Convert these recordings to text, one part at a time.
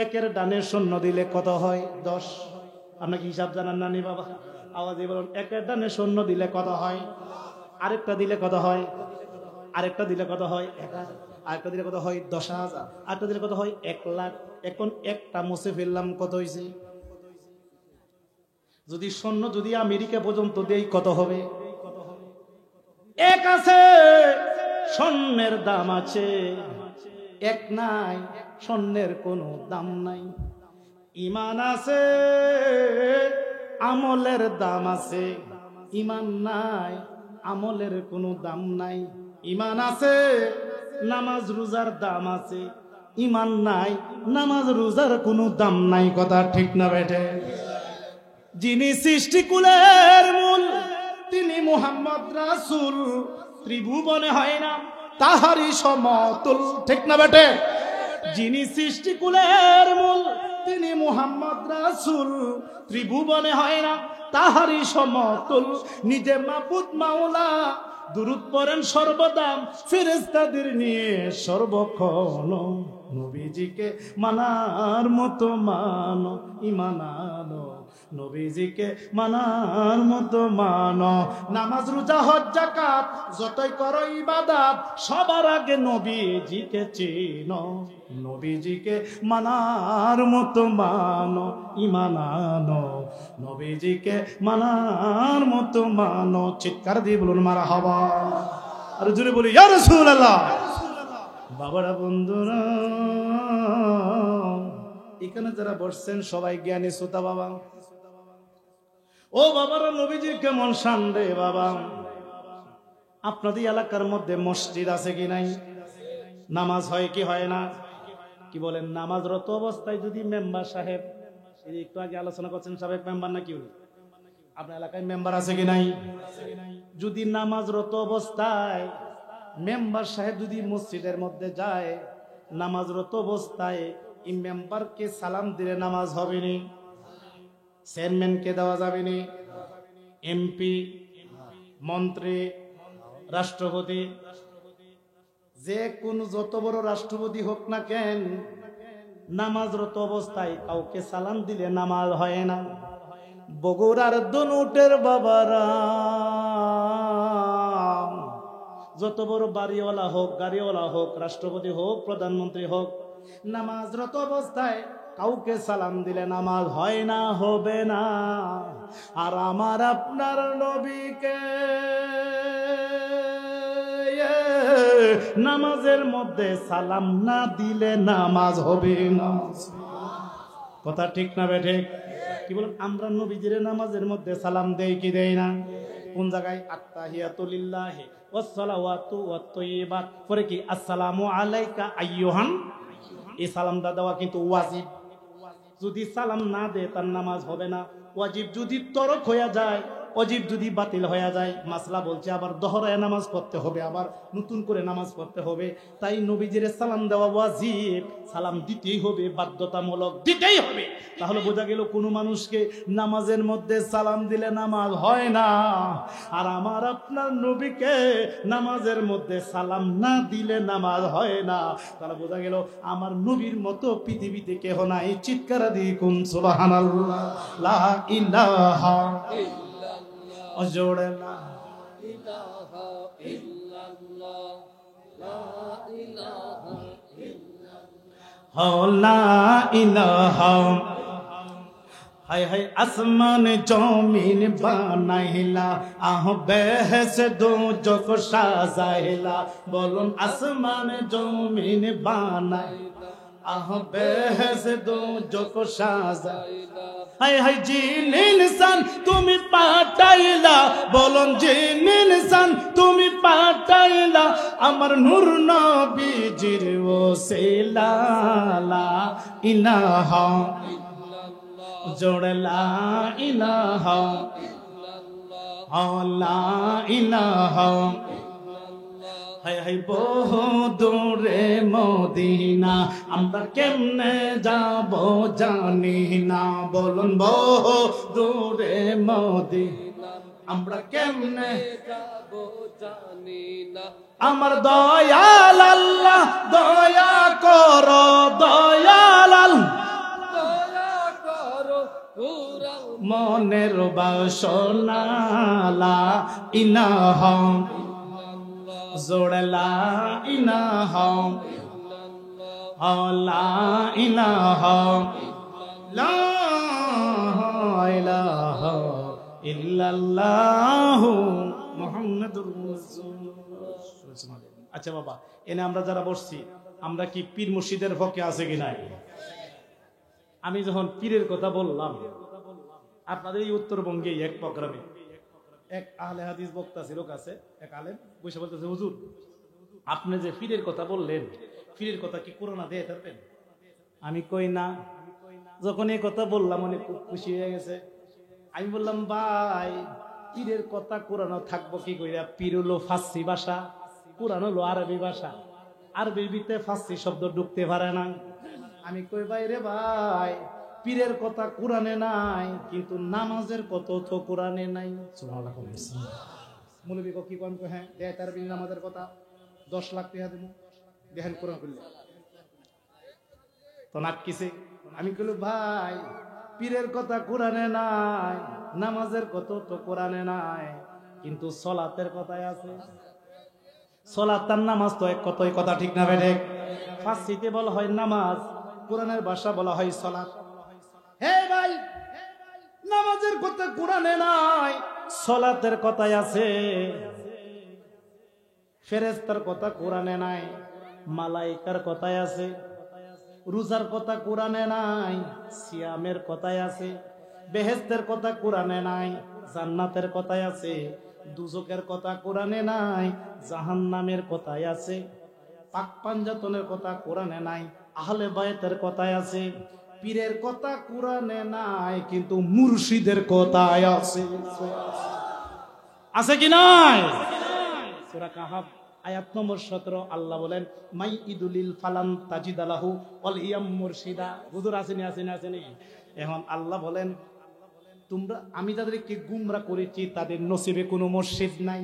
একের ডানে শূন্য দিলে কত হয়? 10। আপনাকে হিসাব জানান না নি বাবা? আওয়াজে বলুন, একের ডানে শূন্য দিলে কত হয়? আরেকটা দিলে কত হয়? আরেকটা দিলে কত হয়? 1000। আরেকটা দিলে কত হয়? 10,000। আরেকটা দিলে কত হয়? 1 লাখ। এখন একটা মুছে ফেললাম, কত হয়েছে? যদি শূন্য যদি আমেরিকা পর্যন্ত দেই কত হবে? 1 আছে, স্বর্ণের দাম আছে। 1 নাই, স্বর্ণের কোনো দাম নাই। ঈমান আছে, আমলের দাম আছে। ঈমান নাই, আমলের কোনো দাম নাই। ঈমান আছে, নামাজ রোজার দাম আছে। ঈমান নাই, নামাজ রোজার কোনো দাম নাই। কথা ঠিক না বেঠে? যিনি সৃষ্টিকুলের মূল, তিনি মুহাম্মদ রাসূল। ত্রিভুবনে হয় না তাহারই সমতুল। ঠিক না বেটে? যিনি সৃষ্টিকুলের মূল, তিনি মুহাম্মদ রাসূল। ত্রিভুবনে হয় না তাহারই সমতুল। নিজে মাবুদ মাওলা, দুরূদ পড়েন সর্বদা ফেরেশতাদের নিয়ে সর্বক্ষণ। নবীজিকে মানার মতো মানো, ঈমান আনো। নবীজিকে মানার মতো মানো। নামাজ রোজা হজ যাকাত যতই করো ইবাদত, সবার আগে নবীজিকে চিনো। নবীজিকে মানার মতো মানো, ঈমান আনো। নবীজিকে মানার মতো মানো। চিৎকার দিয়ে বলুন মারহাবা। আর জোরে বলি ইয়া রাসূলুল্লাহ। বাবারা, বন্ধুরা, এখানে যারা বসছেন সবাই জ্ঞানী শ্রোতা বাবা। ও বাবারা, নবীজি কেমন শান রে বাবা। আপনাদের এলাকার মধ্যে মসজিদ আছে কি নাই? নামাজ হয় কি হয় না? কি বলেন? নামাজরত অবস্থায় যদি মেম্বার সাহেব, একটু আগে আলোচনা করছেন সাবেক মেম্বার না কি বলে, আপনার এলাকায় মেম্বার আছে কি নাই? যদি নামাজরত অবস্থায় মেম্বার সাহেব যদি মসজিদের মধ্যে যায়, নামাজরত অবস্থায় এই মেম্বারকে সালাম দিলে নামাজ হবে নি? চেয়ারম্যানকে দেওয়া যাবে নি? এমপি, মন্ত্রী, রাষ্ট্রপতি, যে কোন যত বড় রাষ্ট্রপতি হোক না কেন, নামাজরত অবস্থায় কাউকে সালাম দিলে নামাজ হয় না। বগুড়ার দনুটের বাবারা, যত বড় বাড়িওয়ালা হোক, গাড়িওয়ালা হোক, রাষ্ট্রপতি হোক, প্রধানমন্ত্রী হোক, নামাজরত অবস্থায় কাউকে সালাম দিলে নামাজ হয় না, হবে না। আর আমার আপনার নবীকে নামাজের মধ্যে সালাম না দিলে নামাজ হবে না। কথা ঠিক না বেঠে? কি বলেন? আমরা নবীজির নামাজের মধ্যে সালাম দেই কি দেই না? কোন জায়গায়? আত্তাহিয়াতু লিল্লাহি ওয়াস সালাওয়াতু ওয়াত তাইয়্যিবাত, পরে কি আসসালামু আলাইকা আইয়ুহান। এই সালামটা দেওয়া কিন্তু ওয়াজিব। যদি সালাম না দে তার নামাজ হবে না। ওয়াজিব যদি তরক হয়ে যায়, ওয়াজিব যদি বাতিল হয়ে যায়, মাসলা বলছে আবার দহরায় নামাজ পড়তে হবে, আবার নতুন করে নামাজ পড়তে হবে। তাই নবীজির সালাম দেওয়া ওয়াজিব, সালাম দিতেই হবে, বাধ্যতামূলক, দিতেই হবে। তাহলে বোঝা গেল কোন মানুষকে নামাজের মধ্যে সালাম দিলে নামাজ হয় না। আর আমার আপনার নবীকে নামাজের মধ্যে সালাম না দিলে নামাজ হয় না। তাহলে বোঝা গেল আমার নবীর মতো পৃথিবীতে কেহ নাই। চিৎকার দিয়ে কোন সুবহানাল্লাহ, লা ইলাহা জোড়ে লা ইলাহা ইল্লাল্লাহ, লা ইলাহা ইল্লাল্লাহ, লা ইলাহা। হায় হায় আসমান জমিন বানাইলা, আহ বেহেস দোজখ সাজাইলা। বলুন আসমান জমিন বানাইলা, আহ বেহেস দোজখ সাজাইলা। হায় হায় জিন ইনসান তুমি পাঠাইলা, বলুন জিন ইনসান তুমি পাঠাইলা। আমার নূর নবীজির ওসিলা, লা ইলাহা জোড়ে লা ইলাহা ইল্লাল্লাহ, লা ইলাহা। হায় হায় বহু দূরে মদিনা, আমরা কেমনে যাব জানি না। বলুন বহু দূরে মদিনা, আমরা কেমনে যাব জানি না। আমার দয়াল আল্লাহ দয়া করো, দয়াল আল্লাহ মনের বাসনা লা ইলাহা জোড়ে লা ইলাহা লা ইলাহা লা ইলাহা ইল্লাল্লাহ মুহাম্মাদুর রাসূলুল্লাহ। আচ্ছা বাবা, এনে আমরা যারা বসছি, আমরা কি পীর মুর্শিদের পক্ষে আছে কি নাই? আমি যখন পীরের কথা বললাম, আপনাদের এই উত্তরবঙ্গে এক প্রোগ্রামে এক আহলে হাদিস বক্তা ছিল, কাছে এক আলেম বসে বলতেছে, হুজুর আপনি যে পীরের কথা বললেন, পীরের কথা কি কোরআন দিয়ে থাকবেন? আমি কই না। যখন এই কথা বললাম অনেক খুব খুশি হয়ে গেছে। আমি বললাম, ভাই পীরের কথা কোরআন থাকবো কি কইরা? পীর হলো ফার্সি ভাষা, কোরআন হলো আরবি ভাষা, আরবির ভিতরে ফার্সি শব্দ ঢুকতে পারে না। আমি কই ভাই রে ভাই, পীরের কথা কোরআনে নাই, কিন্তু নামাজের কথা তো কোরআনে নাই। মৌলবী কি কোন? হ্যাঁ দেয় তার বিন নামাজের কথা 10 লাখ টাকা দেব, দেখেন কোরআন করলে তো নাটকিছে। আমি কইল ভাই পীরের কথা কোরআনে নাই, নামাজের কথা তো কোরআনে নাই, কিন্তু সলাতের কথাই আছে। সলাত আর নামাজ তো এক কথাই, কথা ঠিক না বেঠিক? ফার্সিতে বলা হয় নামাজ, কোরআনের ভাষা বলা হয় সলাত। হে ভাই, নামাজের কথা কোরআনে নাই, সলাতের কথাই আছে। ফেরেশতার কথা কোরআনে নাই, মালাইকার কথাই আছে। রোজার কথা কোরআনে নাই, সিয়ামের কথাই আছে। বেহেশতের কথা কোরআনে নাই, জান্নাতের কথাই আছে। দুজকের কথা কোরআনে নাই, জাহান্নামের কথাই আছে। পাক পাঞ্জাতনের কথা কোরআনে নাই, আহলে বায়তের কথাই আছে। পীরের কথা কোরআনে নাই, কিন্তু মুর্শিদের কথাই আছে। আছে কি নাই? সূরা কাহাফ আয়াত নম্বর 17 আল্লাহ বলেন, মাই ইদুলিল ফালান তাজিদালাহু ওয়াল ইয়াম মুরশিদা। হুজুর আসেনি আসেনি আসেনি। এখন আল্লাহ বলেন, তোমরা আমি যাদেরকে গুমরা করেছি তাদের নসিবে কোনো মুর্শিদ নাই।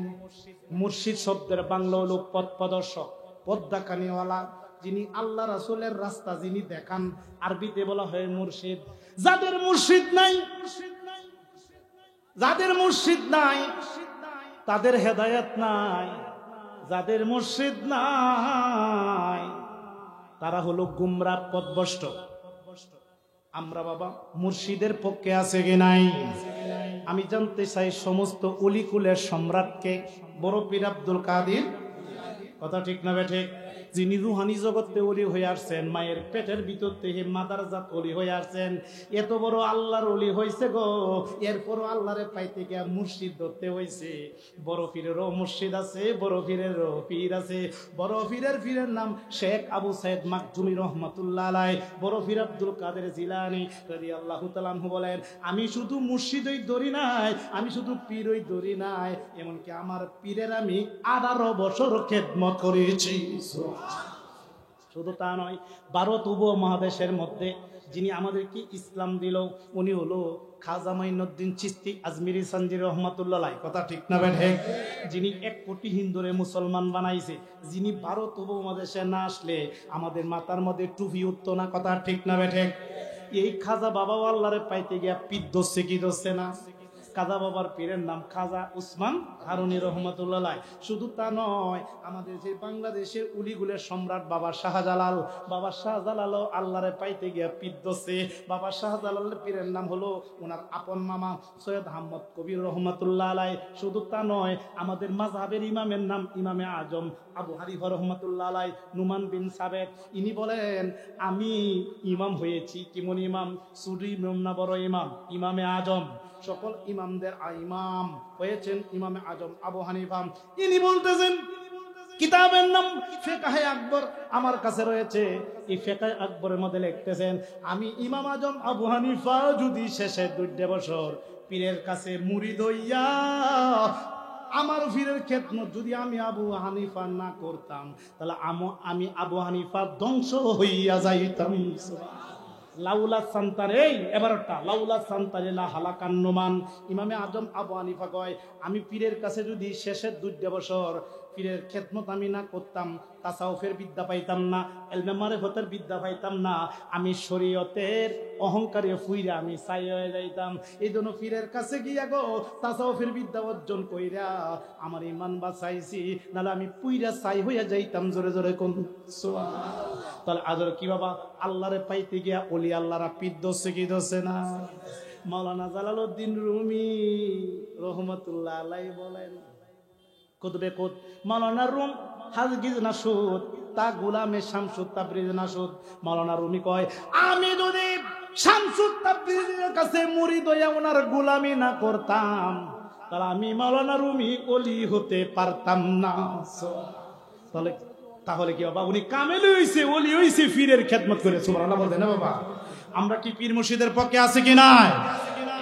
মুর্শিদ শব্দের বাংলা হলো পথ প্রদর্শক, পদ্মাকানিওয়ালা, যিনি আল্লাহ রাসূলের রাস্তা যিনি দেখান, আরবিতে বলা হয় মুর্শিদ। যাদের মুর্শিদ নাই, যাদের মুর্শিদ নাই তাদের হেদায়েত নাই। যাদের মুর্শিদ নাই তারা হলো গুমরা, পথভ্রষ্ট। আমরা বাবা মুর্শিদের পক্ষে আছে কি নাই? আমি জানতে চাই সমস্ত অলিকুলের সম্রাটকে, বড় পীর আব্দুল কাদের, কথা ঠিক না বেঠিক? যিনি রুহানি জগতে ওলি হয়ে আসছেন, মায়ের পেটের ভিতর থেকে মাদারজাত ওলি হয়ে আসছেন, এত বড় আল্লাহর ওলি হয়েছে গো, এরপরও আল্লাহরে পাইতে গিয়া মুর্শিদ ধরতে হয়েছে। বড় পীরেরও মুর্শিদ আছে, বড় পীরেরও পীর আছে। বড় পীরের নাম শেখ আবু সাইদ মাকজুমি রহমাতুল্লাহ আলাইহি। বড় পীর আব্দুল কাদের জিলানী রাদিয়াল্লাহু তাআলা আনহু বলেন, আমি শুধু মুর্শিদই ধরি নাই, আমি শুধু পীরই ধরি নাই, এমনকি আমার পীরের আমি 18 বছর খেদমত করেছি। শুধু তা নয়, ভারত উপমহাদেশের মধ্যে যিনি আমাদেরকে ইসলাম দিল, উনি হলো খাজা মাইনুদ্দিন চিশতি আজমিরি সানজি রহমাতুল্লাহ আলাইহি, কথা ঠিক না বেঠিক? যিনি 1 কোটি হিন্দুরে মুসলমান বানাইছে, যিনি ভারত উপমহাদেশে না আসলে আমাদের মাথার মধ্যে টুপি উঠতো না, কথা ঠিক না বেঠিক? এই খাজা বাবা আল্লাহরে পাইতে গিয়া পিঠ ধরছে কি ধরছে না? খাজা বাবার পীরের নাম খাজা উসমান হারুনি রহমাতুল্লাহ আলাইহি। শুধু তা নয়, আমাদের যে বাংলাদেশের উলিগুলের সম্রাট বাবা শাহজালাল, বাবা শাহজালালও আল্লাহরে পাইতে গিয়া পিঠ ধরছে। বাবা শাহজালালের পীরের নাম হলো ওনার আপন মামা সৈয়দ আহমদ কবির রহমাতুল্লাহ আলাইহি। শুধু তা নয়, আমাদের মাযহাবের ইমামের নাম ইমামে আজম আবু হানিফা রহমাতুল্লাহ আলাইহি। নুমান বিন সাবেত ইনি বলেন, আমি ইমাম হয়েছি। কেমন ইমাম? সুরি ইমাম না বড় ইমাম? ইমামে আজম। সকল ইমামদের ইমাম হয়েছেন ইমামে আজম আবু হানিফা। ইনি বলতেছেন, কিতাবের নাম ফিকহে আকবর আমার কাছে রয়েছে। এই ফিকহে আকবরের মধ্যে লিখতেছেন, আমি ইমাম আজম আবু হানিফা যদি শেষে 2 বছর পীরের কাছে মুরিদ হইয়া আমার পীরের খেদমত যদি আমি আবু হানিফা না করতাম, তাহলে আমি আবু হানিফা ধ্বংস হইয়া যাইতাম। লাউলা সান্তান, এই এবারটা লাউলা সান্তানে লা হালাকান নুমান। ইমামে আজম আবু হানিফা কয়, আমি পীরের কাছে যদি শেষের 2 বছর পীরের খেদমত আমি না করতাম, তাসাউফের বিদ্যা পাইতাম না, ইলমে মারিফতের বিদ্যা পাইতাম না, আমি শরীয়তের অহংকারে ফুইরা আমি ছাই হয়ে যাইতাম। এই জন্য পীরের কাছে গিয়া গো তাসাউফের বিদ্যা অর্জন কইরা আমার ইমান বাঁচাইছি, নাহলে আমি পুইরা ছাই হইয়া যাইতাম। জোরে জোরে কোন সুবহানাল্লাহ। তাহলে আদর কি বাবা, আল্লাহরে পাইতে গিয়া ওলি আল্লাহরা পীর দোষে কি দোষে না? মাওলানা জালালউদ্দিন রুমি রহমতুল্লাহ আলাইহি বলেন, কুতুবে কুত মাওলানা রুম হাজগিজ নাসুদ তা গোলামে শামসুদ তাবরিজ নাসুদ। মাওলানা রুমি কয়, আমি যদি শামসুদ তাবরিজের কাছে মুরিদ হইয়া ওনার গোলামি না করতাম, তাহলে আমি মাওলানা রুমি ওলি হতে পারতাম না। তাহলে কি বাবা, উনি কামেল হইছে, ওলি হইছে, পীরের খেদমত করে। সুবহানাল্লাহ বলতেন না বাবা? আমরা কি পীর মুর্শিদের পক্ষে আছে কি নাই?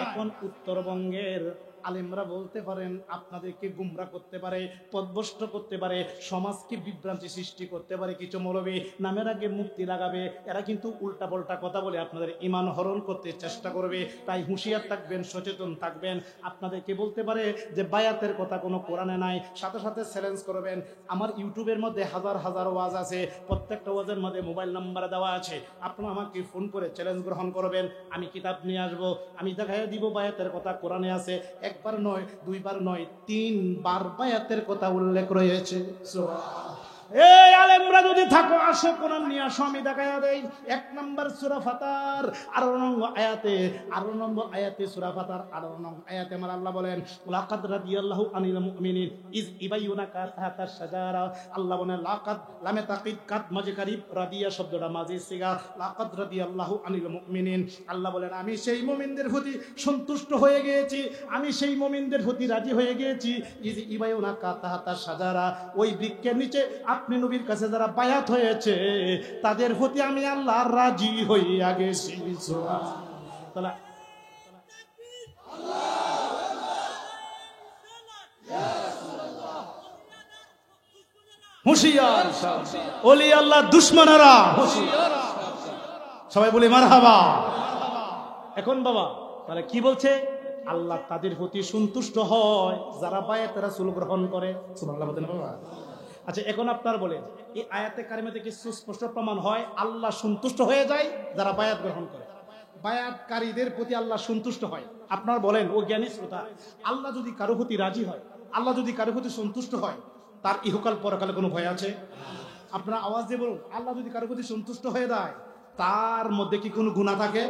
এখন উত্তরবঙ্গের আলেমরা বলতে পারেন, আপনাদেরকে গুমরা করতে পারে, পথভ্রষ্ট করতে পারে, সমাজকে বিভ্রান্তি সৃষ্টি করতে পারে। কিছু মৌলবী নামের আগে মুক্তি লাগাবে, এরা কিন্তু উল্টা পাল্টা কথা বলে আপনাদের ঈমান হরণ করতে চেষ্টা করবে। তাই হুঁশিয়ার থাকবেন, সচেতন থাকবেন। আপনাদেরকে বলতে পারে যে বায়াতের কথা কোনো কোরআনে নাই, সাথে সাথে চ্যালেঞ্জ করবেন। আমার ইউটিউবের মধ্যে হাজার হাজার ওয়াজ আছে, প্রত্যেকটা ওয়াজের মধ্যে মোবাইল নাম্বার দেওয়া আছে। আপনারা আমাকে ফোন করে চ্যালেঞ্জ গ্রহণ করবেন, আমি কিতাব নিয়ে আসবো, আমি দেখাইয়া দিব বায়াতের কথা কোরআনে আছে। একবার নয়, দুইবার নয়, 3 বার বায়াতের কথা উল্লেখ রয়েছে। এই আলেমরা যদি থাকো, আসো কোরআন নিয়ে আসো, আমি দেখাইয়া দেই। 1 নম্বর সূরা ফাতার 18 নম্বর আয়াতে, 18 নম্বর আয়াতে, সূরা ফাতার 18 নম্বর আয়াতে আমার আল্লাহ বলেন, লাকাদ রাদিয়াল্লাহু আনিল মুমিনিন ইজ ইবাইয়ুনাকা তাহতাশ শাজারা। আল্লাহ বলেন লাকাদ, লামে তাকিদ, কাদ মাঝে কারিব, রাদিয়া শব্দটা মাঝে সিগা, লাকাদ রাদিয়াল্লাহু আনিল মুমিনিন। আল্লাহ বলেন আমি সেই মুমিনদের প্রতি সন্তুষ্ট হয়ে গিয়েছি, আমি সেই মুমিনদের প্রতি রাজি হয়ে গিয়েছি। ইজ ইবাইয়ুনাকা তাহতাশ শাজারা, ওই বৃক্ষের নিচে আপনি নবীর কাছে যারা বায়াত হয়েছে তাদের প্রতি আমি আল্লাহ রাজি হইয়া গেছি। সুবহানাল্লাহ। হুঁশিয়ার ওলি আল্লাহ দুশমনেরা হুঁশিয়ার। সবাই বলি মারহাবা। এখন বাবা তাহলে কি বলছে? আল্লাহ তাদের প্রতি সন্তুষ্ট হয় যারা বায়াত রাসূল গ্রহণ করে। সুবহানাল্লাহ বলেন বাবা। আচ্ছা, এখন আপনার বলেন, এই আয়াতে কারিমা থেকে সুস্পষ্ট প্রমাণ হয় আল্লাহ সন্তুষ্ট হয়ে যায় যারা বায়াত গ্রহণ করে, বায়াতকারীদের প্রতি আল্লাহ সন্তুষ্ট হয়। আপনার বলেন ও জ্ঞানী শ্রোতা, আল্লাহ যদি কারো প্রতি রাজি হয়, আল্লাহ যদি কারো প্রতি সন্তুষ্ট হয়, তার ইহকাল পরকালে কোনো ভয় আছে? আপনারা আওয়াজ দিয়ে বলুন, আল্লাহ যদি কারো প্রতি সন্তুষ্ট হয়ে যায়, তার মধ্যে কি কোনো গুনাহ থাকে?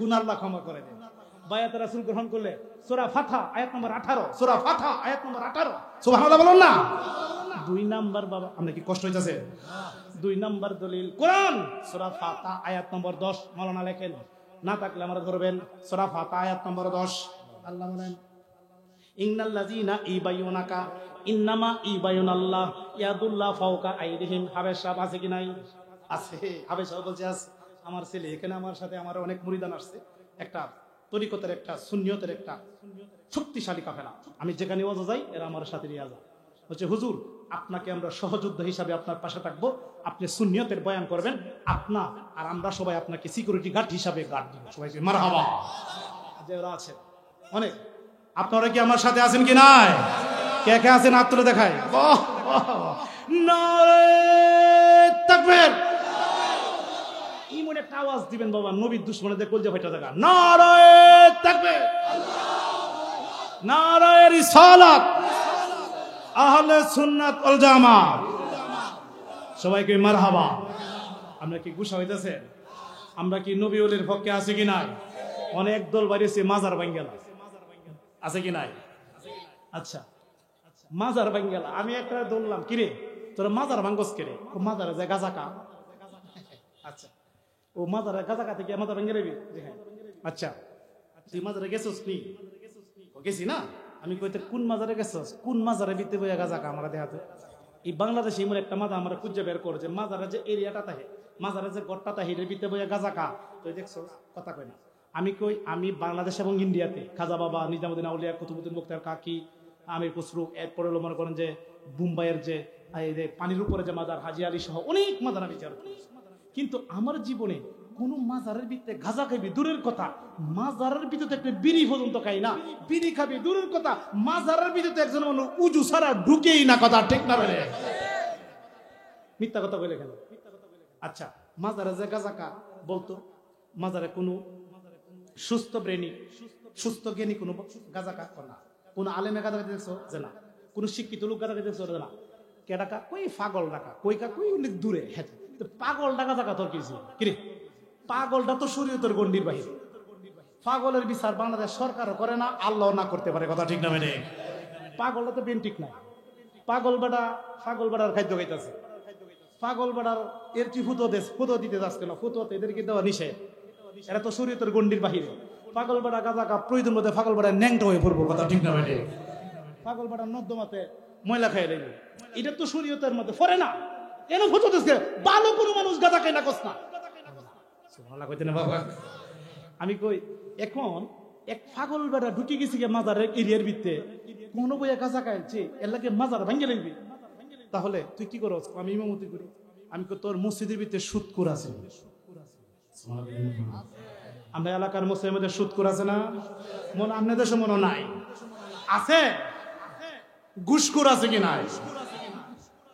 গুনাহ আল্লাহ ক্ষমা করে দেন। বায়াত রাসূল গ্রহণ করলে সূরা ফাথা আয়াত নম্বর 18, সূরা ফাথা আয়াত নম্বর 18, সুবহানাল্লাহ বলুন না। 2 নাম্বার বাবা, আপনার কি কষ্ট হইতাছে? 2 নাম্বার দলিল কোরআন, সূরা ফাথা আয়াত নম্বর 10। মাওলানা লেখেন, না থাকলে আমরা ধরবেন, সূরা ফাথা আয়াত নম্বর 10। আল্লাহ বলেন ইন্নাল্লাযীনা ইবাইয়ুনাকা ইন্নামা ইবাইয়ুনাল্লাহ ইয়াদুল্লাহ ফাওকা আইদিহিম। হাবেশা আছে কি নাই? আছে। হাবেশা বলছে আছে। আমার ছেলে এখানে আমার সাথে, আমার অনেক মুরিদান আসছে, একটা তরিকতের, একটা সুন্নিয়তের একটা শক্তিশালী কাফেলা। আমি যেখানে ওয়াজ যাই এরা আমার সাথে নিয়ে যায়, বলছে হুজুর আপনাকে আমরা সহযোদ্ধা হিসাবে আপনার পাশে থাকবো, আপনি সুন্নিয়তের বয়ান করবেন, আপনা আর আমরা সবাই আপনাকে সিকিউরিটি গার্ড হিসাবে গার্ড দিব। সবাইকে মারহাবা। যে ওরা আছেন অনেক, আপনারা কি আমার সাথে আছেন কি নাই? কে কে আছেন হাত তুলে দেখায়। নারে তাকবীর। ইমন একটা আওয়াজ দিবেন বাবা, নবীর দুশমনদের কলজা ফাটা দেখা। নারে তাকবীর, নারে রিসালাত, আহলে সুন্নাত ওয়াল জামাত। সবাইকে মারহাবা। আমরা কি গুসা হইতেছে? আমরা কি নবী ওলির পক্ষে আছে কি নাই? অনেক দল বাইরেছে মাজার ভাঙ্গেলা, আছে কি নাই? আচ্ছা, মাজার ভাঙ্গেলা। আমি একটা দৌড়লাম, কিরে তোরা মাজার ভাঙ্গস কিরে? মাজারে যায় গাজাকা। আচ্ছা, ও মাজারে গাজাকা থেকে মাজার ভাঙ্গে নেবি? আচ্ছা, তুই মাজারে গেছস নি? গেছি না। আমি কইতে কোন মাজারে গেছস? কোন মাজারে বিতে বইয়া গাজাকা আমরা দেখাতে। এই বাংলাদেশে এমন একটা মাথা আমরা খুঁজে বের করে যে মাজারে যে এরিয়াটা থাকে, মাজারে যে গড়টা থাকে, বিতে বইয়া গাজাকা। তুই দেখছো? কথা কই না। আমি কই আমি বাংলাদেশ এবং ইন্ডিয়াতে খাজা বাবা, নিজামুদ্দিন আউলিয়া, কুতুবুদ্দিন মুখতার কাকি, আমির খুসরু, এরপরে মনে করেন যে মুম্বাইয়ের যে পানির উপরে যে মাজার হাজি আলী সহ অনেক মাজার আমি বিচার করি। কিন্তু আমার জীবনে কোন মাজারের ভিতরে গাঁজা খাবি দূরের কথা, মাজারের ভিতরে একটা বিড়ি পর্যন্ত খাই না, বিড়ি খাবি দূরের কথা, মাজারের ভিতরে একজন মানুষ উজু ছাড়া ঢুকেই না, কথা ঠিক না বেরে? মিথ্যা কথা বলে কেন? আচ্ছা, মাজারে যে গাঁজা খা বলতো, মাজারে কোনো সুস্থ ব্রেনি সুস্থ জ্ঞানী কোনো গাঁজা খা না, কোন আলেমে গাঁজা খাইতে দেখছো যে না, কোন শিক্ষিত লোক গাঁজা খাইতে দেখছো না, কে ডাকা কই পাগল ডাকা কই কা কই অনেক দূরে, হ্যাঁ পাগল ডাকা জায়গা তোর কিছু কিরে, পাগলটা তো শরীয়তের গণ্ডির বাহিরে, পাগলের বিচার বাংলাদেশ সরকারও করে না, আল্লাহ না করতে পারে, কথা ঠিক না মেনে? পাগলটা তো বেন্টিক নাই, পাগল বেড়ার খাদ্য খাইতেছে, পাগল বেড়ার এর কি ফুতো দিতে যাচ্ছে না, ফুতোতে এদেরকে দেওয়া নিষেধ, এরা তো শরীয়তের গণ্ডির বাহিরে। পাগল বেড়া গাঁজা কা প্রয়োজন মধ্যে পাগল বেড়া ন্যাংটা হয়ে পড়বো, কথা ঠিক না মেনে? পাগল বেড়ার নর্দমাতে ময়লা খাই দেবে, এটা তো শরীয়তের মধ্যে পড়ে না, এর ফুটো দিচ্ছে, ভালো কোনো মানুষ গাঁজা খাই না, কস না বাবা। আমি কই এখন এক পাগল বেড়া ঢুকে গেছি মাজারের এরিয়ার ভিতরে, কোন বইয়া গাঁজা খাইছে এর লাগে মাজার ভাঙ্গে লাগবি, তাহলে তুই কি করস? আমি ইমামতি করি। আমি কই তোর মসজিদের ভিতরে সুদখোর আছে, আমরা এলাকার মসজিদের মধ্যে সুদখোর আছে না? মনে আপনাদের দেশে মনে নাই আছে? ঘুষখোর আছে কি নাই?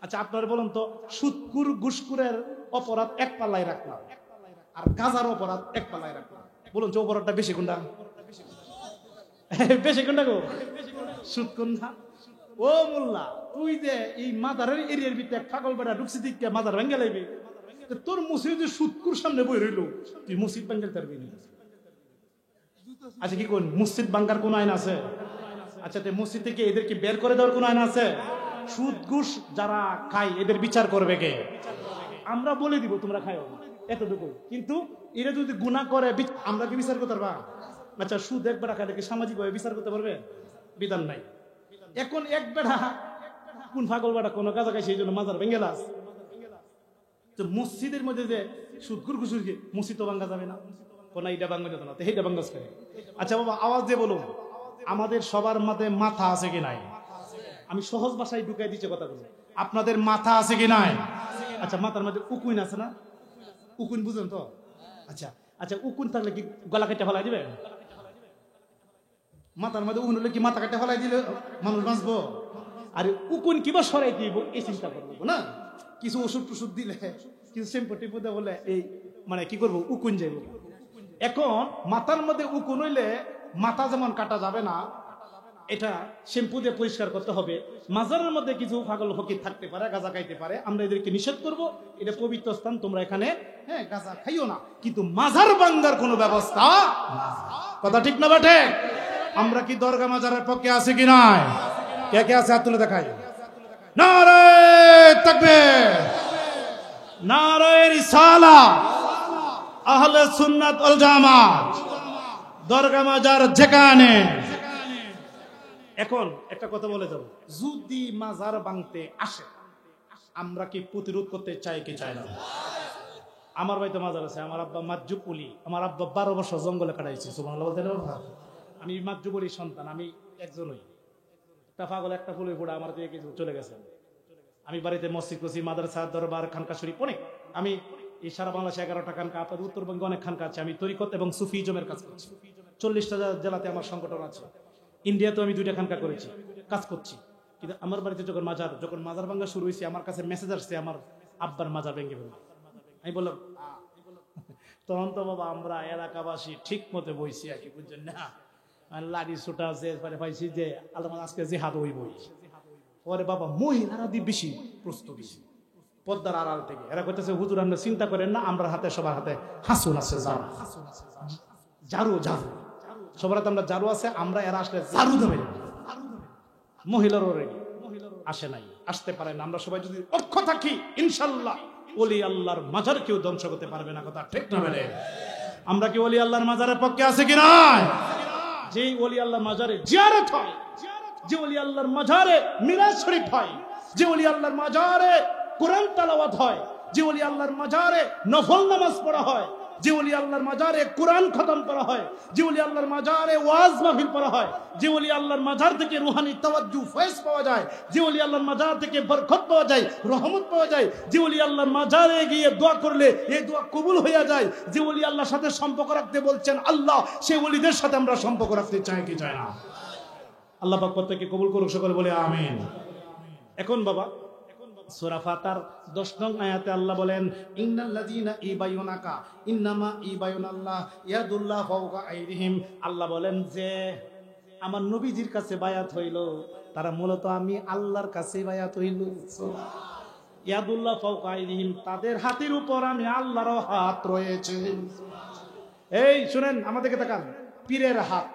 আচ্ছা আপনারা বলুন তো, সুদখোর ঘুষখোরের অপরাধ এক পাল্লায় রাখলাম, আর গাজার অপরাধ এক পাল্লায় রাখলাম, বলুন যে অপরাধটা বেশি কোনটা? বেশি কোনটা গো? সুদ কোনটা? ও মোল্লা, তুই যে এই মাদারের এরিয়ার ভিতরে এক পাগল বেড়া ঢুকছি দিকে মাদার ভেঙ্গে লাইবি, তোর মসজিদে সুদকুর সামনে বই রইল, তুই মসজিদ ভাঙ্গেল পারবি না? আচ্ছা কি কোন মসজিদ ভাঙ্গার কোন আইন আছে? আচ্ছা মসজিদ থেকে এদেরকে বের করে দেওয়ার কোন আইন আছে? সুদ ঘুষ যারা খায় এদের বিচার করবে কে? আমরা বলে দিব তোমরা খাও এতটুকু, কিন্তু এরা যদি গুনাহ করে আমরা কি বিচার করতে পারবা? আচ্ছা সুদ এক বেড়া খাইলে কি সামাজিকভাবে বিচার করতে পারবে? বিধান নাই। এখন এক বেড়া কোন পাগল বেড়া কোন কাজে খাই সেই জন্য মাজার ভেঙ্গে লাস, তো মসজিদের মধ্যে যে সুদকুর ঘুষুর কি মসজিদ তো ভাঙ্গা যাবে না, কোন এইটা ভাঙ্গা যেত না, তো এইটা ভাঙ্গাস করে। আচ্ছা বাবা আওয়াজ দিয়ে বলুন, আমাদের সবার মাঝে মাথা আছে কি নাই? আমি সহজ ভাষায় ঢুকাই দিচ্ছি কথাগুলো, আপনাদের মাথা আছে কি নাই? আচ্ছা মাথার মধ্যে উকুন আছে না? উকুন বুঝেন তো? আচ্ছা আচ্ছা উকুন থাকলে কি গলা কেটে ফেলাই দিবে? মাথার মধ্যে উকুন হলে কি মাথা কেটে ফেলাই দিলে মানুষ বাঁচবো? আর উকুন কিবা সরাই দিব এই চিন্তা করবো না, কিছু ওষুধ টষুধ দিলে কিছু শ্যাম্পু টেম্পু দিয়ে বলে এই মানে কি করবো উকুন যাইব। এখন মাথার মধ্যে উকুন হইলে মাথা যেমন কাটা যাবে না, এটা শ্যাম্পু দিয়ে পরিষ্কার করতে হবে। মাজারের মধ্যে কিছু পাগল ফকির থাকতে পারে, গাঁজা খাইতে পারে, আমরা এদেরকে নিষেধ করব, এটা পবিত্র স্থান, তোমরা এখানে হ্যাঁ গাঁজা খাইও না, কিন্তু মাজার ভাঙ্গার কোনো ব্যবস্থা, কথা ঠিক না বাটে? আমরা কি দরগা মাজারের পক্ষে আছে কি নাই? কে কে আছে হাত তুলে দেখাই। নারে তাকবীর, নারে রিসালাত, আহলে সুন্নাত ওয়াল জামাত, দরগা মাজার যেখানে। এখন একটা কথা বলে যাব, যদি মাজার ভাঙতে আসে আমরা কি প্রতিরোধ করতে চাই কি চাই না? আমার বাড়িতে মাজার আছে, আমার আব্বা মাজুব উলি, আমার আব্বা 12 বছর জঙ্গলে কাটাইছে, সুবহানাল্লাহ। আমি মাজুব উলির সন্তান, আমি একজনই, একটা পাগল একটা ফুলে ফোড়া আমার থেকে কিছু চলে গেছে। আমি বাড়িতে মসজিদ করছি, মাদ্রাসা, দরবার, খানকা শরীফ অনেক, আমি এই সারা বাংলাদেশে 11টা খানকা, আপনাদের উত্তরবঙ্গে অনেক খানকা আছে। আমি তরিকত এবং সুফিজমের কাজ করছি, 40টা জেলাতে আমার সংগঠন আছে, ইন্ডিয়াতেও আমি 2টা খানকা করেছি, কাজ করছি। কিন্তু আমার বাড়িতে যখন মাজার ভাঙ্গা শুরু হয়েছে, আমার কাছে মেসেজ আসছে আমার আব্বার মাজার ভেঙে ফেলবে। আমি বললাম তখন তো বাবা আমরা এলাকাবাসী ঠিক মতো বইছি আর কি, বুঝছেন না, লাড়ি ছোটা যে পাইছি যে আল্লাহ আজকে জেহাদ ওই বই। পরে বাবা মহিলারা দিয়ে বেশি প্রস্তুতি, পদ্মার আড়াল থেকে এরা করতেছে হুজুর আমরা চিন্তা করেন না, আমরা হাতে সবার হাতে হাসুন আছে, ঝাড়ু সবার হাতে আমরা ঝাড়ু আছে, আমরা এরা আসলে ঝাড়ু দেবে। মহিলারও রেডি, আসে নাই, আসতে পারে না। আমরা সবাই যদি অক্ষ থাকি ইনশাল্লাহ ওলি আল্লাহর মাজার কেউ ধ্বংস করতে পারবে না, কথা ঠিক না বেড়ে? আমরা কি ওলি আল্লাহর মাজারের পক্ষে আছে কি নাই? যেই ওলি আল্লাহর মাজারে জিয়ারত হয়, যে ওলি আল্লাহর মাজারে মিরাজ শরীফ হয়, যে ওলি আল্লাহর মাজারে কোরআন তেলাওয়াত হয়, যে ওলি আল্লাহর মাজারে নফল নামাজ পড়া হয়, যে ওলি আল্লাহর মাজারে কোরআন খতম করা হয়, যে ওলি আল্লাহর মাজারে ওয়াজ মাহফিল করা হয়, যে ওলি আল্লাহর মাজার থেকে রুহানি তাওয়াজ্জু ফয়েজ পাওয়া যায়, যে ওলি আল্লাহর মাজার থেকে বরকত পাওয়া যায়, রহমত পাওয়া যায়, যে ওলি আল্লাহর মাজারে গিয়ে দোয়া করলে এই দোয়া কবুল হয়ে যায়, যে ওলি আল্লাহর সাথে সম্পর্ক রাখতে বলছেন আল্লাহ, সেই ওলিদের সাথে আমরা সম্পর্ক রাখতে চাই কি চাই না? আল্লাহ পাক প্রত্যেককে কবুল করুক, সকলে বলে আমিন। এখন বাবা সূরা ফাতার 10 নং আয়াতে আল্লাহ বলেন, ইন্নাল্লাযীনা ইবায়ুনাকা ইন্নামা ইবায়ুনাল্লাহ ইয়াদুল্লাহ ফাওকা আইদিহিম। আল্লাহ বলেন যে আমার নবীজির কাছে বায়াত হইল, তারা মূলত আমি আল্লাহর কাছে বায়াত হইল। ইয়াদুল্লাহ ফাওকা আইদিহিম, তাদের হাতের উপর আমি আল্লাহর হাত রয়েছে। এই শুনেন, আমাদেরকে তাকান, পীরের হাত,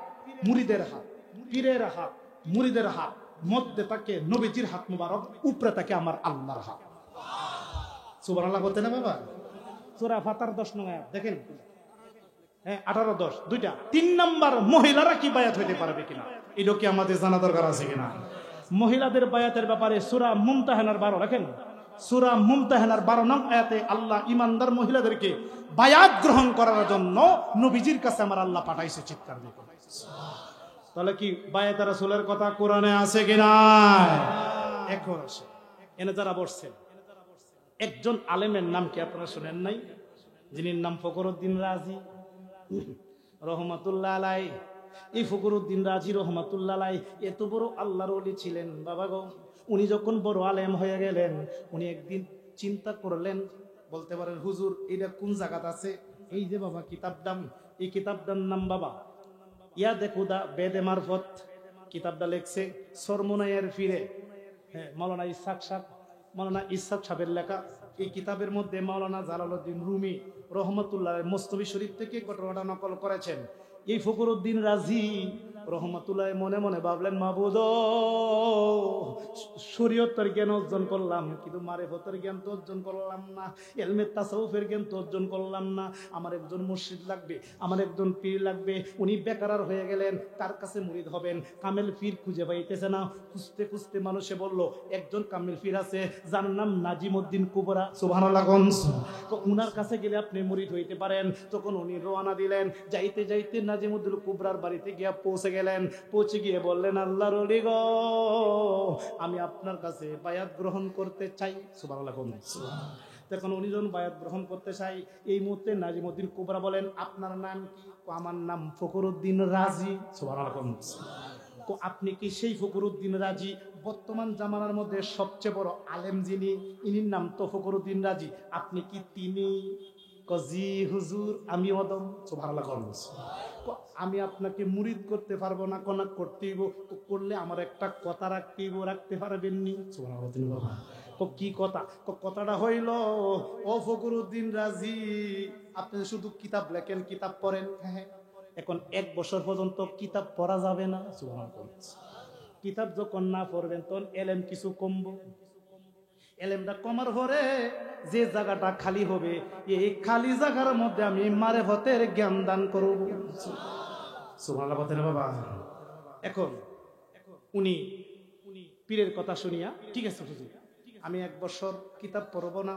মুরিদের হাত, পীরের হাত, মুরিদের হাত, মধ্যে থাকে নবীজির হাত মুবারক, উপরে থাকে আমার আল্লাহর হাত। সুবহানাল্লাহ বলতে না বাবা? সূরা ফাতার 10 নং আয়াত দেখেন, হ্যাঁ 18-10 দুইটা। 3 নাম্বার, মহিলারা কি বায়াত হইতে পারবে কিনা, এটা কি আমাদের জানা দরকার আছে কিনা? মহিলাদের বায়াতের ব্যাপারে সূরা মুমতাহানার 12 রাখেন, সূরা মুমতাহানার 12 নং আয়াতে আল্লাহ ইমানদার মহিলাদেরকে বায়াত গ্রহণ করার জন্য নবীজির কাছে আমার আল্লাহ পাঠাইছে। চিৎকার দিয়ে তাহলে কি বায়াত রাসূলের কথা কোরআনে আছে কিনা? এখন আসে, এনে যারা বসছেন, একজন আলেমের নাম কি আপনারা শুনেন নাই? যিনি নাম ফখরুদ্দিন রাজি রহমাতুল্লাহ আলাইহি। এই ফখরুদ্দিন রাজি রহমাতুল্লাহ আলাইহি এত বড় আল্লাহর ওলি ছিলেন বাবা গো। উনি যখন বড় আলেম হয়ে গেলেন, উনি একদিন চিন্তা করলেন, বলতে পারেন হুজুর এটা কোন জায়গাতে আছে? এই যে বাবা কিতাবদাম, এই কিতাবদার নাম বাবা ইয়া দেখুদা বেদে মারফত। কিতাবটা লেখছে সরমুনায়ের ফিরে, হ্যাঁ মাওলানা ইসহাক সাহেব, মাওলানা ইসহাক সাহেবের লেখা। এই কিতাবের মধ্যে মাওলানা জালালউদ্দিন রুমি রহমতুল্লাহ মস্তবি শরীফ থেকে ঘটনাটা নকল করেছেন। এই ফখরুদ্দিন রাজি রহমতুল্লাহ মনে মনে ভাবলেন, মাবুদ শরীয়তের জ্ঞান অর্জন করলাম, কিন্তু মারিফতের জ্ঞান তো অর্জন করলাম না, ইলমে তাসাউফের জ্ঞান তো অর্জন করলাম না। আমার একজন মুর্শিদ লাগবে, আমার একজন পীর লাগবে। উনি বেকার হয়ে গেলেন, তার কাছে মুরিদ হবেন। কামেল পীর খুঁজে পাইতেছে না, খুঁজতে খুঁজতে মানুষে বলল একজন কামেল পীর আছে, যার নাম নাজিমউদ্দিন কুবরা। সুবহানাল্লাহ। তো উনার কাছে গেলে আপনি মুরিদ হইতে পারেন। তখন উনি রওনা দিলেন, যাইতে যাইতে নাজিমউদ্দিন কুবরার বাড়িতে গিয়ে পৌঁছে গেলেন। পৌঁছে গিয়ে বললেন, আল্লাহর ওলি গো, আমি আপনার কাছে বায়াত গ্রহণ করতে চাই। সুবহানাল্লাহ। তখন উনি যখন বায়াত গ্রহণ করতে চাই, এই মুহূর্তে নাজিমউদ্দিন কুবরা বলেন, আপনার নাম কি? আমার নাম ফখরুদ্দিন রাজি। সুবহানাল্লাহ। তো আপনি কি সেই ফখরুদ্দিন রাজি? বর্তমান জামানার মধ্যে সবচেয়ে বড় আলেম যিনি, ইনির নাম তো ফখরুদ্দিন রাজি। আপনি কি তিনি? জি হুজুর, আমি অদম। সুবহানাল্লাহ। আমি আপনাকে মুরিদ করতে পারবো না, কোন করতেইব, তো করলে আমার একটা কথা রাখতেইব, রাখতে পারবেননি? সুবহানাল্লাহ। তো কি কথা? তো কথাটা হইল, ও ফখরুদ্দিন রাজি, আপনি শুধু কিতাব লেখেন, কিতাব পড়েন। হ্যাঁ, এখন 1 বছর পর্যন্ত কিতাব পড়া যাবে না। সুবহানাল্লাহ। কিতাব যখন না পড়বেন তখন এলেম কিছু কমবো। এলেমটা কমার পরে যে জায়গাটা খালি হবে, এই খালি জায়গার মধ্যে আমি মারিফতের জ্ঞান দান করব। সুবহানাল্লাহ বলেন বাবা। এখন উনি পীরের কথা শুনিয়া, ঠিক আছে হুজুর, আমি 1 বছর কিতাব পড়ব না।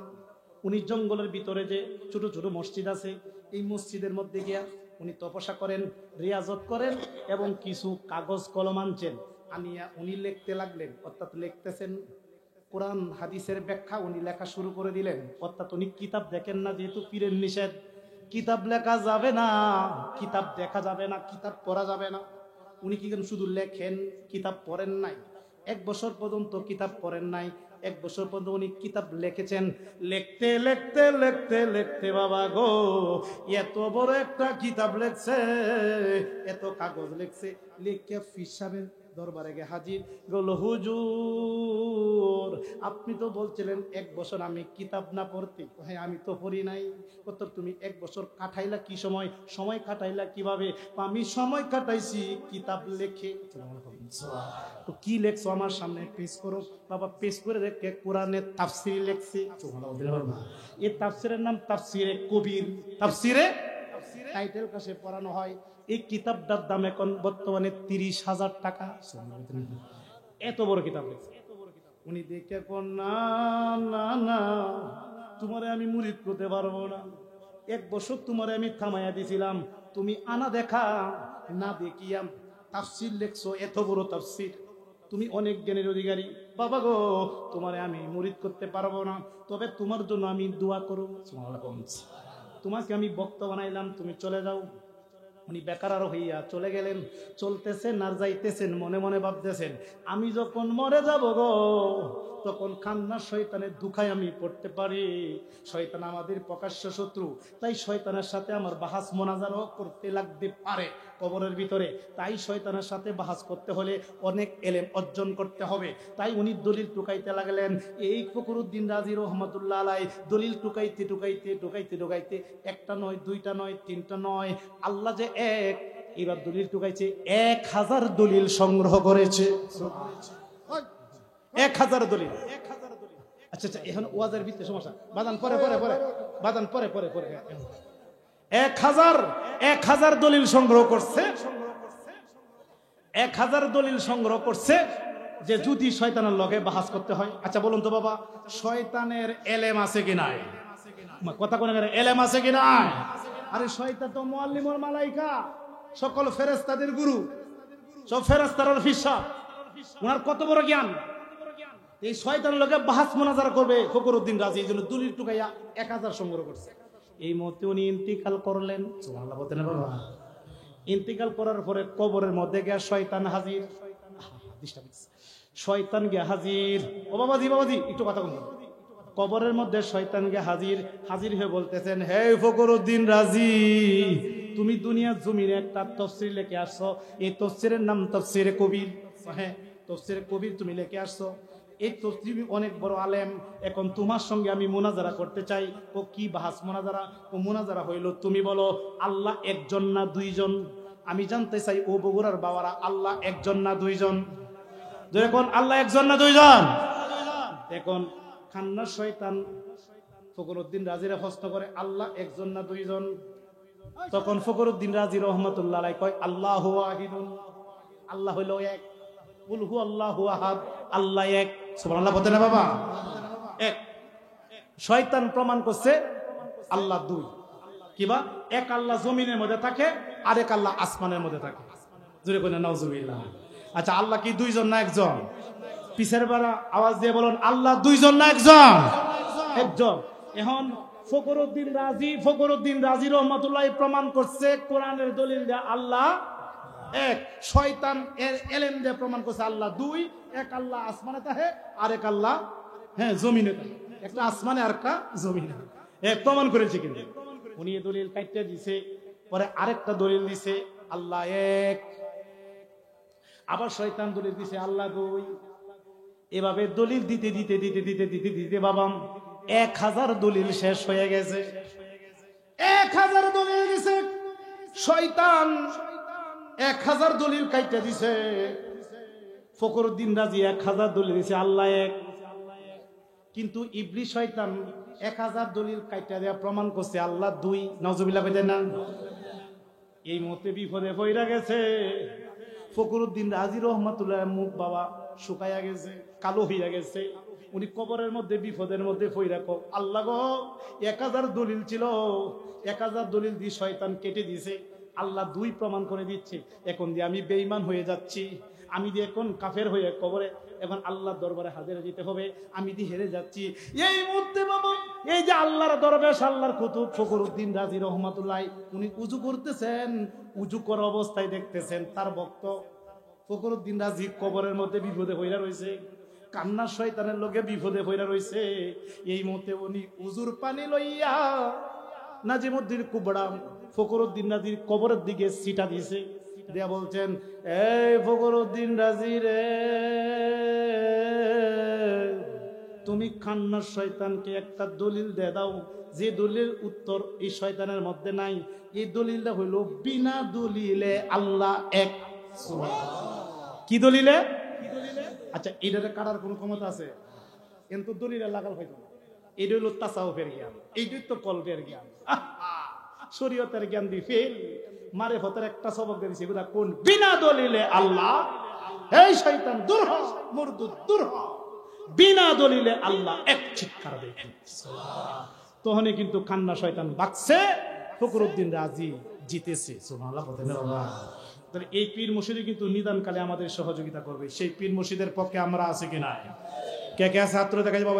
উনি জঙ্গলের ভিতরে যে ছোট ছোট মসজিদ আছে, এই মসজিদের মধ্যে গিয়া উনি তপস্যা করেন, রিয়াজত করেন এবং কিছু কাগজ কলম আনছেন, আনিয়া উনি লিখতে লাগলেন। অর্থাৎ লিখতেছেন কোরআন হাদিসের ব্যাখ্যা উনি লেখা শুরু করে দিলেন। অর্থাৎ উনি কিতাব দেখেন না, যেহেতু পীরের নিষেধ, কিতাব লেখা যাবে না, কিতাব দেখা যাবে না, কিতাব পড়া যাবে না। উনি কি শুধু লেখেন, কিতাব পড়েন নাই। 1 বছর পর্যন্ত কিতাব পড়েন নাই। 1 বছর পর্যন্ত উনি কিতাব লিখেছেন। লিখতে লিখতে লিখতে লিখতে বাবা গো, এত বড় একটা কিতাব লিখছে, এত কাগজ লিখছে। লিখে পীর সাহেবের দরবারে গিয়ে হাজির, বলল, হুজুর আপনি তো বলছিলেন 1 বছর আমি কিতাব না পড়তে। হ্যাঁ, আমি তো পড়ি নাই। কত তুমি 1 বছর কাটাইলা কি সময়? সময় কাটাইলা কিভাবে? আমি সময় কাটাইছি কিতাব লেখে। তো কি লেখছো আমার সামনে পেশ করো। বাবা পেশ করে দেখে কোরআনের তাফসীর লেখছে। এই তাফসীরের নাম তাফসীরে কবির। তাফসীরে টাইটেল কাছে পড়ানো হয়। এই কিতাবটার দাম এখন বর্তমানে 30,000 টাকা। এত বড় কিতাব লেখছে। উনি দেখে কোন না না না, তোমারে আমি মুরিদ করতে পারবো না। 1 বছর তোমারে আমি থামাইয়া দিছিলাম, তুমি আনা দেখা না দেখিয়া তাফসীর লেখছো, এত বড় তাফসীর, তুমি অনেক জ্ঞানের অধিকারী বাবা গো, তোমারে আমি মুরিদ করতে পারবো না, তবে তোমার জন্য আমি দোয়া করব। তোমাকে আমি বক্তা বানাইলাম, তুমি চলে যাও। উনি বেকার হইয়া চলে গেলেন। চলতেছেন আর যাইতেছেন, মনে মনে ভাবতেছেন, আমি যখন মরে যাব গো, তখন কান্না শয়তানের দুখায় আমি পড়তে পারি। শয়তান আমাদের প্রকাশ্য শত্রু, তাই শয়তানের সাথে আমার বাহাস মোনাজারও করতে লাগতে পারে কবরের ভিতরে। তাই শয়তানের সাথে বাহাস করতে হলে অনেক এলেম অর্জন করতে হবে। তাই উনি দলিল টুকাইতে লাগলেন। এই ফখরুদ্দিন রাজি রহমতুল্লাহ আলাই দলিল টুকাইতে টুকাইতে টুকাইতে টুকাইতে, একটা নয়, দুইটা নয়, তিনটা নয়, আল্লাহ যে এক, এবার দলিল টুকাইছে 1000 দলিল সংগ্রহ করেছে। 1000 দলিল। আচ্ছা আচ্ছা, এখন ওয়াজের ভিতরে সমস্যা, বাদান পরে পরে পরে, বাদান পরে পরে পরে। 1000 দলিল সংগ্রহ করছে। 1000 দলিল সংগ্রহ করছে যে যদি শয়তানের লগে বাহাস করতে হয়। আচ্ছা বলুন তো বাবা, শয়তানের এলেম আছে কি নাই? কথা কোন এলেম আছে কি নাই? আরে শয়তান তো মুআল্লিমুল মালাইকা, সকল ফেরেশতাদের গুরু, সব ফেরেশতার ফিসা, ওনার কত বড় জ্ঞান। এই শয়তানের লগে বাহাস মোনাজারা করবে ফখরুদ্দিন রাজি, এই জন্য দলিল টুকাইয়া 1000 সংগ্রহ করছে। এই মুহূর্তে উনি ইন্তিকাল করলেন। সুবহানাল্লাহ বলতেন বাবা। ইন্তিকাল করার পরে কবরের মধ্যে গিয়া শয়তান হাজির। শয়তান গিয়া হাজির। ও বাবাজি বাবাজি একটু কথা বলুন। কবরের মধ্যে শয়তান গিয়া হাজির। হাজির হয়ে বলতেছেন, হে ফখরুদ্দিন রাজি, তুমি দুনিয়ার জমিনে একটা তাফসীর লিখে আসছো। এই তাফসীরের নাম তাফসীরে কবির। হ্যাঁ, তাফসীরে কবির তুমি লিখে আসছো। এই তসলিমি অনেক বড় আলেম। এখন তোমার সঙ্গে আমি মোনাজারা করতে চাই। ও কি বাহাস মোনাজারা? ও মোনাজারা হইল, তুমি বলো আল্লাহ একজন না দুইজন? আমি জানতে চাই ও বগুড়ার বাবারা, আল্লাহ একজন না দুইজন? যখন আল্লাহ একজন না দুইজন? এখন খান্না শয়তান ফখরুদ্দিন রাজিরা প্রশ্ন করে, আল্লাহ একজন না দুইজন? তখন ফখরুদ্দিন রাজি রহমতুল্লাহ আলাইহি কয়, আল্লাহু ওয়াহিদুন, আল্লাহ হইল এক। কুল হু আল্লাহু আহাদ, আল্লাহ এক। সুবহানাল্লাহ বলতে না বাবা? এক। শয়তান প্রমাণ করছে আল্লাহ দুই। কিবা? এক আল্লাহ জমিনের মধ্যে থাকে, আরেক আল্লাহ আসমানের মধ্যে থাকে। জোরে বলেন নাউজুবিল্লাহ। আচ্ছা, আল্লাহ কি দুইজন না একজন? পিছের বেলা আওয়াজ দিয়ে বলুন, আল্লাহ দুইজন না একজন? একজন। এখন ফখরুদ্দিন রাজি রহমাতুল্লাহ প্রমাণ করছে কোরআনের দলিল দিয়ে আল্লাহ এক। শয়তান এর এলেম দিয়ে প্রমাণ করছে আল্লাহ দুই। এক আল্লাহ আসমানে থাকে, আরেক আল্লাহ হ্যাঁ জমিনে থাকে। একটা আসমানে আর একটা জমিনে। এক প্রমাণ করেছে কিন্তু উনি এই দলিল কাইটে দিছে। পরে আরেকটা দলিল দিছে আল্লাহ এক। আবার শয়তান দলিল দিছে আল্লাহ দুই। এভাবে দলিল দিতে দিতে দিতে দিতে দিতে দিতে বাবাম 1000 দলিল শেষ হয়ে গেছে। 1000 দলিল দিছে শয়তান। 1000 দলিল কাইটে দিছে ফখরুদ্দিন রাজি। 1000 দলিল দিছে আল্লাহ এক। কিন্তু ইবলিস শয়তান 1000 দলিল কাইটা দেয়া প্রমাণ করছে আল্লাহ দুই। নাউজুবিল্লাহ কইতেন না? এই মুহূর্তে বিপদে পড়া গেছে ফখরুদ্দিন রাজি রহমাতুল্লাহ। মুখ বাবা শুকাইয়া গেছে, কালো হইয়া গেছে। উনি কবরের মধ্যে বিপদের মধ্যে পড়া কো, আল্লাহ গো 1000 দলিল ছিল, 1000 দলিল দিয়ে শয়তান কেটে দিছে। আল্লাহ দুই প্রমাণ করে দিচ্ছে। এখন দিয়ে আমি বেঈমান হয়ে যাচ্ছি, আমি দিয়ে এখন কাফের হয়ে কবরে এখন আল্লাহর দরবারে হাজিরা দিতে হবে, আমি দিয়ে হেরে যাচ্ছি। এই মুহূর্তে বাবা এই যে আল্লাহর দরবেশ, আল্লাহর কুতুব ফখরুদ্দিন রাজি রহমাতুল্লাহ, উনি উজু করতেছেন। উজু করা অবস্থায় দেখতেছেন তার ভক্ত ফখরুদ্দিন রাজি কবরের মধ্যে বিপদে হইরা রয়েছে, কান্নার শয়তানের লোকে বিপদে হইরা রয়েছে। এই মুহূর্তে উনি উজুর পানি লইয়া নাজিমুদ্দিন কুবড়া ফখরুদ্দিন রাজির কবরের দিকে সিটা দিছে। দিয়া বলছেন, এই ফখরুদ্দিন রাজি রে, তুমি খান্নার শয়তানকে একটা দলিল দে দাও, যে দলিল উত্তর এই শয়তানের মধ্যে নাই। এই দলিলটা হইল বিনা দলিলে আল্লাহ এক। কি দলিলে? আচ্ছা, এইটারে কাটার কোন ক্ষমতা আছে? কিন্তু দলিলে লাগাল হইতো না। এইটা হইল তাসাউফের জ্ঞান, এইটাই তো কলবের জ্ঞান। শরীয়তের জ্ঞান দি ফেল, মারে ফতের একটা সবক দিয়েছে, এগুলা কোন? বিনা দলিলে আল্লাহ। এই শয়তান দূর হ, মুরদুদ দূর হ, বিনা দলিলে আল্লাহ এক। চিৎকার দেন। তখনই কিন্তু কান্না শয়তান বাকছে, ফখরুদ্দিন রাজি জিতেছে। সুবহানাল্লাহ বলেন বাবা। তাহলে এই পীর মুর্শিদই কিন্তু নিদানকালে আমাদের সহযোগিতা করবে। সেই পীর মুর্শিদের পক্ষে আমরা আছি কিনা? কে কে ছাত্র দেখা যাবে?